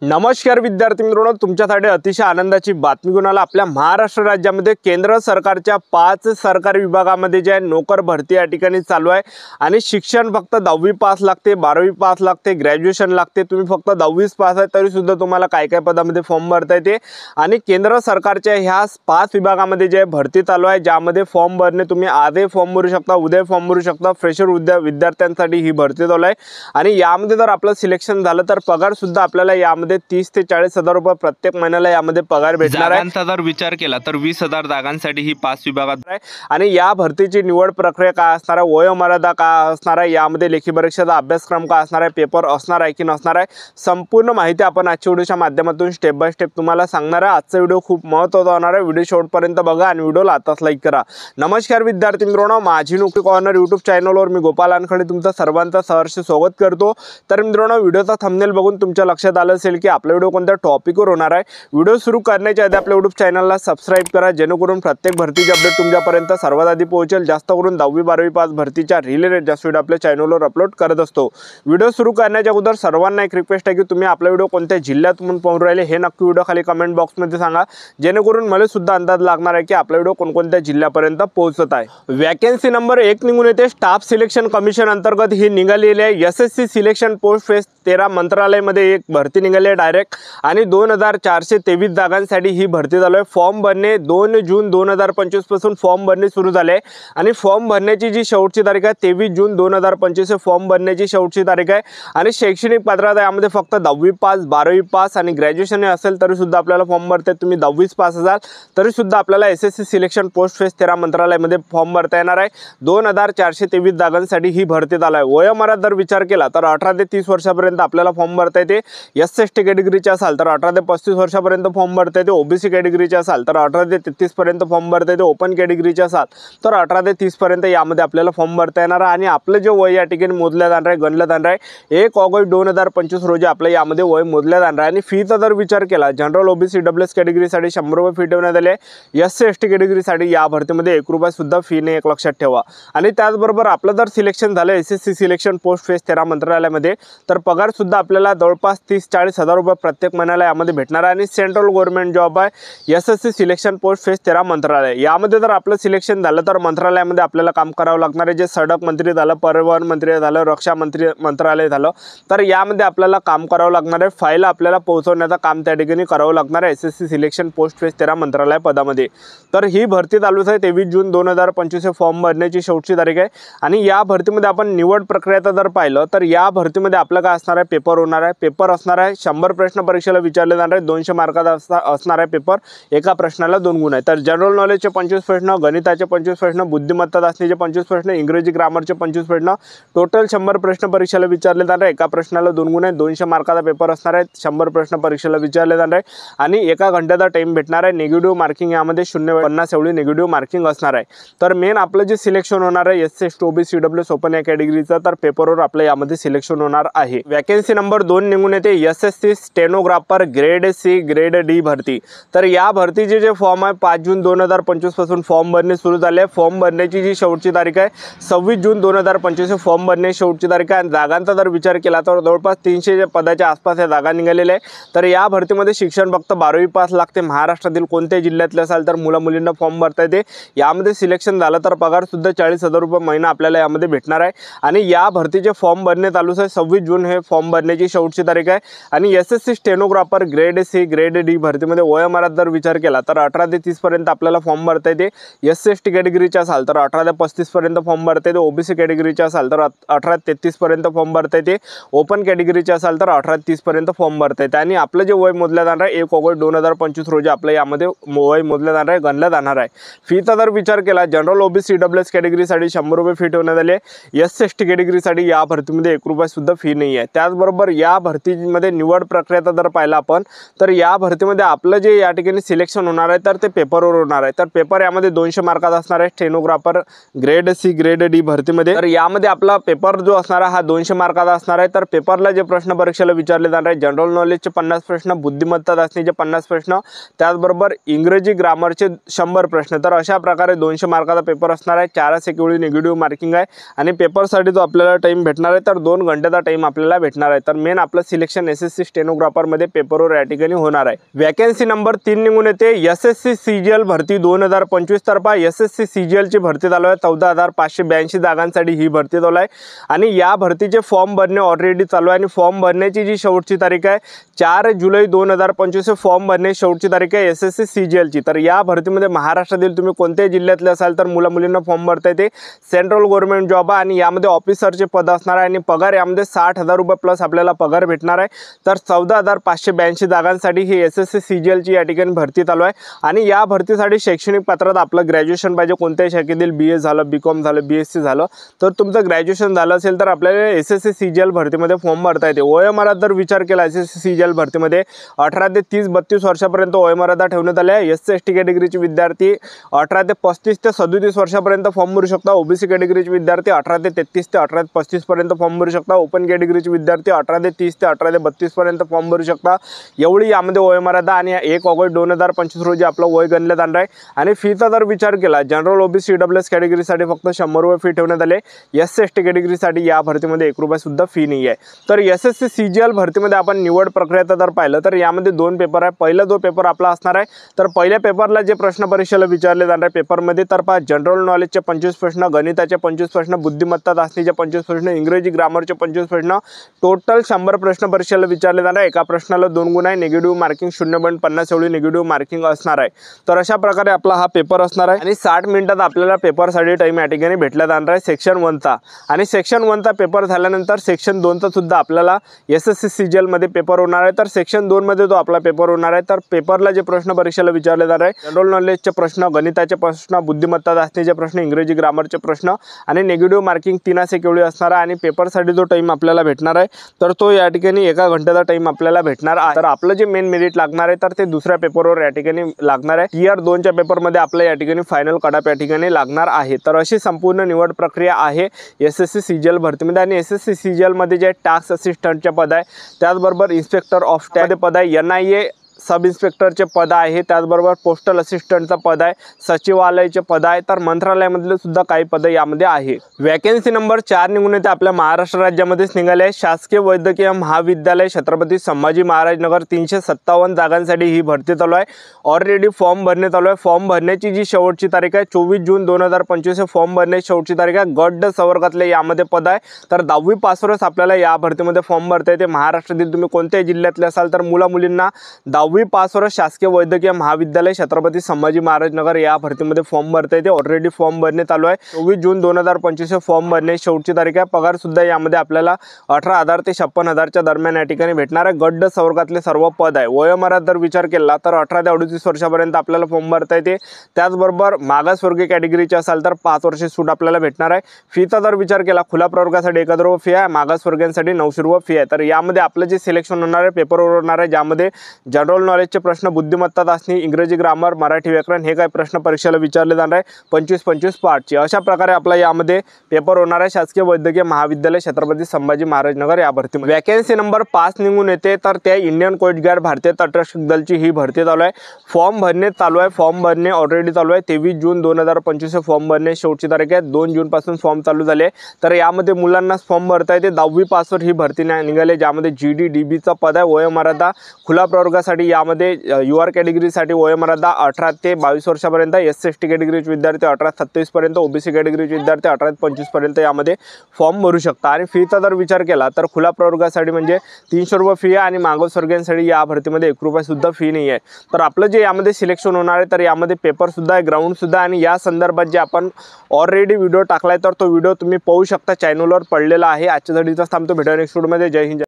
नमस्कार विद्यार्थी मित्रांनो, तुमच्यासाठी अतिशय आनंदाची बातमी घेऊन आला। आपल्या महाराष्ट्र राज्यामध्ये केंद्र सरकारच्या 5 सरकारी विभागामध्ये जे नोकर भरती या ठिकाणी चालू आहे आणि शिक्षण फक्त 10वी पास लागते, 12वी पास लागते, ग्रॅज्युएशन लागते। तुम्ही फक्त 10वीच पास आहे तरी सुद्धा तुम्हाला काय काय पदामध्ये फॉर्म भरता येते आणि केंद्र सरकारच्या ह्या 5 विभागामध्ये जे भरती चालू आहे, ज्यामध्ये फॉर्म भरणे तुम्ही आजही फॉर्म भरू शकता, उद्या फॉर्म भरू शकता। फ्रेशर विद्यार्थ्यांसाठी ही भरती चालू आहे आणि यामध्ये जर आपलं सिलेक्शन झालं तर पगार सुद्धा आपल्याला यामध्ये 30 ते 40 हजार रुपये प्रत्येक महिन्याला यामध्ये पगार भेटणार आहे। जागांचा जर विचार केला तर 20,000 जागांसाठी ही 5 विभागात आहे आणि या भरतीची निवड प्रक्रिया काय असणार आहे, वयोमर्यादा काय असणार आहे, यामध्ये लेखी परीक्षेचा अभ्यासक्रम काय असणार आहे, पेपर असणार आहे की नसणार आहे, संपूर्ण माहिती आपण आजच्या व्हिडिओच्या माध्यमातून स्टेप बाय स्टेप तुम्हाला सांगणार आहे। आजचा व्हिडिओ खूप महत्त्वाचा होणार आहे, व्हिडिओ शेवटपर्यंत बघा आणि व्हिडिओला आताच लाईक करा। नमस्कार विद्यार्थी मित्रांनो, माझी नोकरी कॉर्नर यूट्यूब चॅनलवर मी गोपाल वानखडे तुमचं सर्वांचं सहर्ष स्वागत करतो। तर मित्रांनो, व्हिडिओचा थंबनेल बघून तुमच्या लक्षात आलं असेल की आपला व्हिडिओ कोणत्या टॉपिकवर होणार आहे। व्हिडिओ सुरू करण्याच्या आधी आपल्या यूट्यूब चॅनलला सबस्क्राइब करा, जेणेकरून प्रत्येक भरतीचे अपडेट तुमच्यापर्यंत सर्वात आधी पोहोचेल। जास्त करून 10वी 12वी पास भरतीच्या रिलेटेड जास्त व्हिडिओ आपल्या चॅनलवर अपलोड करत असतो। व्हिडिओ सुरू करण्याच्या अगोदर सर्वांना एक रिक्वेस्ट आहे की तुम्ही आपला व्हिडिओ कोणत्या जिल्ह्यातून पाहून राहिले हे नक्की व्हिडिओ खाली कमेंट बॉक्समध्ये सांगा, जेणेकरून मला सुद्धा अंदाज लागणार आहे की आपला व्हिडिओ कोणकोणत्या जिल्ह्यापर्यंत पोहोचत आहे। वॅकन्सी नंबर 1 निघून येते स्टाफ सिलेक्शन कमिशन अंतर्गत ही निघालेली आहे। एसएससी सिलेक्शन पोस्ट फेज 13 मंत्रालयामध्ये एक भरती निघाली आहे डायरेक्ट आणि 2423 जागांसाठी ही भरती चालू आहे। फॉर्म भरणे 2 जून 2025 पासून फॉर्म भरणे सुरू झाले आणि फॉर्म भरण्याची जी शेवटची तारीख आहे 23 जून 2025 हे फॉर्म भरण्याची शेवटची तारीख आहे आणि शैक्षणिक पात्रता यामध्ये फक्त 10वी पास, 12वी पास आणि ग्रॅज्युएशन असेल तरी सुद्धा आपल्याला फॉर्म भरते। तुम्ही 10वीच पास असाल तरी सुद्धा आपल्याला एसएससी सिलेक्शन पोस्ट फेज 13 मंत्रालयामध्ये फॉर्म भरता येणार आहे। 2423 जागांसाठी ही भरती चालू आहे। वयोमर्यादा जर विचार केला तर 18 ते 30 वर्षापर्यंत आपल्याला फॉर्म भरता येते। एसटी कॅटेगरीचे असाल तर 18 ते 35 वर्षापर्यंत फॉर्म भरता येते। ओबीसी कॅटेगरीचे असाल तर 18 ते 33 पर्यंत फॉर्म भरता येते। ओपन कॅटेगरीचे असाल तर 18 ते 30 पर्यंत यामध्ये आपल्याला फॉर्म भरता येणार आहे आणि आपलं जे वय या ठिकाणी मोजलं जाणार आहे, गणलं जाणार आहे 1 ऑगस्ट 2025 रोजी आपलं यामध्ये वय मोजलं जाणार आहे। आणि फीचा जर विचार केला जनरल ओबीसी डब्ल्यूएस कॅटेगरीसाठी 100 रुपये फी ठेवण्यात आली आहे। एससी एसटी कॅटेगरीसाठी या भरतीमध्ये 1 रुपया सुद्धा फी नाही, एक लक्षात ठेवा। आणि त्याचबरोबर आपलं जर सिलेक्शन झालं एसएससी सिलेक्शन पोस्ट फेज 13 मंत्रालयामध्ये तर पगार सुद्धा आपल्याला जवळपास 30-40 हजार रुपये प्रत्येक महिन्याला यामध्ये भेटणार आहे आणि सेंट्रल गव्हर्नमेंट जॉब आहे एसएससी सिलेक्शन पोस्ट फेज 13 मंत्रालय। यामध्ये जर आपलं सिलेक्शन झालं तर मंत्रालयामध्ये आपल्याला काम करावं लागणार आहे। जे सडक मंत्री झालं, परिवहन मंत्री झालं, रक्षा मंत्रालय झालं तर यामध्ये आपल्याला काम करावं लागणार आहे। फाईल आपल्याला पोहोचवण्याचं काम त्या ठिकाणी करावं लागणार आहे एसएससी सिलेक्शन पोस्ट फेज 13 मंत्रालय पदामध्ये। तर ही भरती चालूच आहे। 23 जून 2025 फॉर्म भरण्याची शेवटची तारीख आहे आणि या भरतीमध्ये आपण निवड प्रक्रियाचं जर पाहिलं तर या भरतीमध्ये आपलं काय असणार आहे, पेपर होणार आहे। पेपर असणार आहे 100 प्रश्न परीक्षेला विचारले जाणार आहे। 200 मार्काचा असणार आहे पेपर, एका प्रश्नाला 2 गुण आहे। तर जनरल नॉलेजचे 25 प्रश्न, गणिताचे 25 प्रश्न, बुद्धिमत्ता चाचणीचे 25 प्रश्न, इंग्रजी ग्रामरचे 25 प्रश्न, टोटल 100 प्रश्न परीक्षेला विचारले जाणार आहे। एका प्रश्नाला 2 गुण आहे। 200 मार्काचा पेपर असणार आहे। 100 प्रश्न परीक्षेला विचारले जाणार आहे आणि एका घंट्याचा टाइम भेटणार आहे। निगेटिव्ह मार्किंग यामध्ये 0.50 एवढी निगेटिव्ह मार्किंग असणार आहे। तर मेन आपलं जे सिलेक्शन होणार आहे SC ST OBC WS open या कॅटेगरीचं तर पेपरवर आपलं यामध्ये सिलेक्शन होणार आहे। वॅकन्सी नंबर 2 निघून येते SSC stenographer grade C grade D भरती। तर या भरतीचे जे फॉर्म आहे 5 जून 2025 पासून फॉर्म भरणे सुरू झाले। फॉर्म भरण्याची जी शेवटची तारीख आहे 26 जून 2025 फॉर्म भरण्याची शेवटची तारीख आहे। जागांचा जर विचार केला तर जवळपास 300 पदाच्या आसपास या जागा निघालेल्या आहे। तर या भरतीमध्ये शिक्षण फक्त 12वी पास लागते। महाराष्ट्रातील कोणत्याही जिल्ह्यातले असाल तर मुला-मुलींना फॉर्म भरता येते। यामध्ये सिलेक्शन झालं तर पगार सुद्धा 40 हजार रुपये महिना आपल्याला यामध्ये भेटणार आहे आणि या भरतीचे फॉर्म भरणे चालूच आहे। 26 जून हे फॉर्म भरण्याची शेवटची तारीख आहे आणि SSC stenographer grade C grade D भरतीमध्ये वयोमर्यादा जर विचार केला तर 18 ते 30 पर्यंत आपल्याला फॉर्म भरता येते। एससी एसटी कॅटेगरीचे असाल तर 18 ते 35 पर्यंत फॉर्म भरता येते। ओबीसी कॅटेगरीचे असाल तर 18 ते 33 पर्यंत फॉर्म भरता येते। ओपन कॅटेगरीचे असाल तर 18 ते 30 पर्यंत फॉर्म भरता येते आणि आपलं जे वय मोजलं जाणार आहे 1 ऑगस्ट 2025 रोजी आपलं यामध्ये वय मोजलं जाणार आहे, गणलं जाणार आहे। फीचा जर विचार केला जनरल ओबीसी डब्ल्यूएस कॅटेगरीसाठी 100 रुपये फी ठेवण्यात आली आहे। एससी एसटी कॅटेगरीसाठी या भरतीमध्ये 1 रुपया सुद्धा फी नाही आहे। त्याचबरोबर या भरतीमध्ये निवड प्रक्रियाचा जर पाहिला आपण तर या भरतीमध्ये आपलं जे या ठिकाणी सिलेक्शन होणार आहे तर ते पेपरवर होणार आहे। तर पेपर यामध्ये 200 मार्काचा असणार आहे stenographer grade C grade D भरतीमध्ये। तर यामध्ये आपला पेपर जो असणार हा 200 मार्काचा असणार आहे। तर पेपरला जे प्रश्न परीक्षेला विचारले जाणार आहे जनरल नॉलेजचे 50 प्रश्न, बुद्धिमत्ता चाचणीचे 50 प्रश्न, त्याचबरोबर इंग्रजी ग्रामरचे 100 प्रश्न। तर अशा प्रकारे 200 मार्काचा पेपर असणार आहे। 4 एवढी निगेटिव्ह मार्किंग आहे आणि पेपरसाठी जो आपल्याला टाइम भेटणार आहे तर 2 घंट्याचा टाइम आपल्याला भेटणार आहे। तर मेन आपलं सिलेक्शन एसएससी स्टेनोग्राफरमध्ये पेपरवर या ठिकाणी होणार आहे। वॅकन्सी नंबर 3 निघून येते SSC CGL भरती 2025 तर्फा SSC CGL ची भरती चालू आहे। 14,582 जागांसाठी ही भरती चालू आहे आणि या भरतीचे फॉर्म भरणे ऑलरेडी चालू आहे आणि फॉर्म भरण्याची जी शेवटची तारीख आहे 4 जुलै 2025 फॉर्म भरणे शेवटची तारीख आहे SSC CGL ची। तर या भरतीमध्ये महाराष्ट्रातील तुम्ही कोणत्याही जिल्ह्यातले असाल तर मुला-मुलींना फॉर्म भरता येते। सेंट्रल गव्हर्नमेंट जॉब आहे आणि यामध्ये ऑफिसरचे पद असणार आहे आणि पगार यामध्ये 60,000 रुपये प्लस आपल्याला पगार भेटणार आहे। तर 14,582 जागांसाठी ही SSC CGL ची या ठिकाणी भरती चालू आहे आणि या भरतीसाठी शैक्षणिक पात्रता आपलं ग्रॅज्युएशन पाहिजे। कोणत्याही शाखेतील BA झालं, BCom झालं, BSc झालं, तर तुमचं ग्रॅज्युएशन झालं असेल तर आपल्याला SSC CGL भरतीमध्ये फॉर्म भरता येते। वयोमर्यादा जर विचार केला SSC CGL भरतीमध्ये 18 ते 30-32 वर्षापर्यंत वयोमर्यादा ठेवण्यात आली आहे। SC/ST कॅटेगरीचे विद्यार्थी 18 ते 35 ते 37 वर्षापर्यंत फॉर्म भरू शकता। OBC कॅटेगरीचे विद्यार्थी 18 ते 33 ते 18 ते 35 पर्यंत फॉर्म भरू शकता। ओपन कॅटेगरीचे विद्यार्थी 18 ते 30 ते 18 ते 32 पर्यंत फॉर्म भरू शकता। एवढी यामध्ये वयोमर्यादा आणि 1 ऑगस्ट 2025 रोजी आपलं वय गणलं जाणार आहे। आणि फीचा जर विचार केला जनरल OBC EWS कॅटेगरीसाठी फक्त 100 रुपये फी ठेवण्यात आले। SC/ST कॅटेगरीसाठी या भरतीमध्ये 1 रुपया सुद्धा फी नाही आहे। तर SSC CGL भरतीमध्ये आपण निवड प्रक्रिया जर पाहिलं तर यामध्ये 2 पेपर आहे। पहिला जो पेपर आपला असणार आहे तर पहिल्या पेपरला जे प्रश्न परीक्षेला विचारले जाणार आहे पेपरमध्ये तर जनरल नॉलेजचे 25 प्रश्न, गणिताचे 25 प्रश्न, बुद्धिमत्ता चाचणीचे 25 प्रश्न, इंग्रजी ग्रामरचे 25 प्रश्न, टोटल 100 प्रश्न परीक्षेला विचारले जाणार आहे। एका प्रश्नाला 2 गुण आहे। निगेटिव्ह मार्किंग 0.50 एवढी निगेटिव्ह मार्किंग असणार आहे। तर अशा प्रकारे आपला हा पेपर असणार आहे आणि 60 मिनिटात आपल्याला पेपरसाठी टाइम या ठिकाणी भेटला जाणार आहे सेक्शन 1चा। आणि सेक्शन 1चा पेपर झाल्यानंतर सेक्शन 2चा सुद्धा आपल्याला SSC CGL मध्ये पेपर होणार आहे। तर सेक्शन 2 मध्ये जो आपला पेपर होणार आहे तर पेपरला जे प्रश्न परीक्षेला विचारले जाणार आहे जनरल नॉलेजचे प्रश्न, गणिताचे प्रश्न, बुद्धिमत्ता चाचणीचे प्रश्न, इंग्रजी ग्रामरचे प्रश्न आणि निगेटिव्ह मार्किंग 3 एवढी असणार आहे। आणि पेपरसाठी जो टाइम आपल्याला भेटणार आहे तर तो या ठिकाणी 1 घंट्याचा टाइम आपल्याला भेटणार आहे। तर आपलं जे मेन मेरिट लागणार आहे तर ते दुसऱ्या पेपरवर या ठिकाणी लागणार आहे। टियर 2च्या पेपरमध्ये आपल्या या ठिकाणी फायनल कटऑफ या ठिकाणी लागणार आहे। तर अशी संपूर्ण निवड प्रक्रिया आहे SSC CGL भरतीमध्ये। आणि SSC CGL मध्ये जे टास्क असिस्टंटचे पद आहे त्याचबरोबर इन्स्पेक्टर ऑफ स्टॅफ पद आहे, NIA सब इन्स्पेक्टरचे पद आहे, त्याचबरोबर पोस्टल असिस्टंटचं पद आहे, सचिवालयाचे पद आहे, तर मंत्रालयामधले सुद्धा काही पद यामध्ये आहे। वॅकन्सी नंबर 4 निघून येते आपल्या महाराष्ट्र राज्यामध्येच निघाले आहे। शासकीय वैद्यकीय महाविद्यालय छत्रपती संभाजी महाराज नगर 357 जागांसाठी ही भरती चालू आहे। ऑलरेडी फॉर्म भरणे चालू आहे। फॉर्म भरण्याची जी शेवटची तारीख आहे 24 जून 2025 फॉर्म भरण्याची शेवटची तारीख आहे। गट संवर्गातले यामध्ये पद आहे। तर 10वी पासवरच आपल्याला या भरतीमध्ये फॉर्म भरता येते। महाराष्ट्रातील तुम्ही कोणत्याही जिल्ह्यातले असाल तर मुला-मुलींना 10वी पासवर शासकीय वैद्यकीय महाविद्यालय छत्रपती संभाजी महाराज नगर या भरतीमध्ये फॉर्म भरता येते। ऑलरेडी फॉर्म भरणे चालू आहे। 24 जून 2025 फॉर्म भरणे शेवटची तारीख आहे। पगार सुद्धा यामध्ये आपल्याला 18,000 ते 56,000च्या दरम्यान या ठिकाणी भेटणार आहे। गट संवर्गातले सर्व पद आहे। वयोमर्यादा जर विचार केला तर 18 ते 38 वर्षापर्यंत आपल्याला फॉर्म भरता येते। त्याचबरोबर मागासवर्गीय कॅटेगरीचे असाल तर 5 वर्षे सूट आपल्याला भेटणार आहे। फीचा जर विचार केला खुला प्रवर्गासाठी 1,000 रुपये फी आहे, मागासवर्गीयांसाठी 900 रुपये फी आहे। तर यामध्ये आपलं जे सिलेक्शन होणार आहे पेपरवर होणार आहे ज्यामध्ये जनरल नॉलेजचे प्रश्न, बुद्धिमत्ता चाचणी, इंग्रजी ग्रामर, मराठी व्याकरण हे काही प्रश्न परीक्षेला विचारले जाणार आहे 25-25 पार्टचे। अशा प्रकारे आपला यामध्ये पेपर होणार आहे शासकीय वैद्यकीय महाविद्यालय छत्रपती संभाजी महाराज नगर या भरतीमध्ये। वॅकन्सी नंबर 5 निघून येते तर त्या इंडियन कोस्ट गार्ड भारतीय तटरक्षक दलची ही भरती चालू आहे। फॉर्म भरणे चालू आहे। फॉर्म भरणे ऑलरेडी चालू आहे। 23 जून 2025 फॉर्म भरणे शेवटची तारीख आहे। 2 जून पासून फॉर्म चालू झाले। तर यामध्ये मुलांना फॉर्म भरता येते। 10वी पासवर ही भरती निघाली ज्यामध्ये GD DBचा पद आहे। वयोमर्यादा खुला प्रवर्गासाठी यामध्ये UR कॅटेगरीसाठी वयोमर्यादा 18 ते 22 वर्षापर्यंत, SC/ST कॅटेगरीचे विद्यार्थी 18 ते 27 पर्यंत, OBC कॅटेगरीचे विद्यार्थी 18 ते 25 पर्यंत यामध्ये फॉर्म भरू शकता। आणि फीचा जर विचार केला तर खुला प्रवर्गासाठी म्हणजे 300 रुपये फी आहे आणि मागासवर्गीयांसाठी या भरतीमध्ये 1 रुपया सुद्धा फी नाही आहे। तर आपलं जे यामध्ये सिलेक्शन होणार आहे तर यामध्ये पेपर सुद्धा आहे, ग्राउंड सुद्धा, आणि या संदर्भात जे आपण ऑलरेडी व्हिडिओ टाकलाय तर तो व्हिडिओ तुम्ही पाहू शकता, चॅनलवर पडलेला आहे। आजच्या घडीचा थांबतो, भेटूया नेक्स्ट व्हिडिओमध्ये। जय हिंद।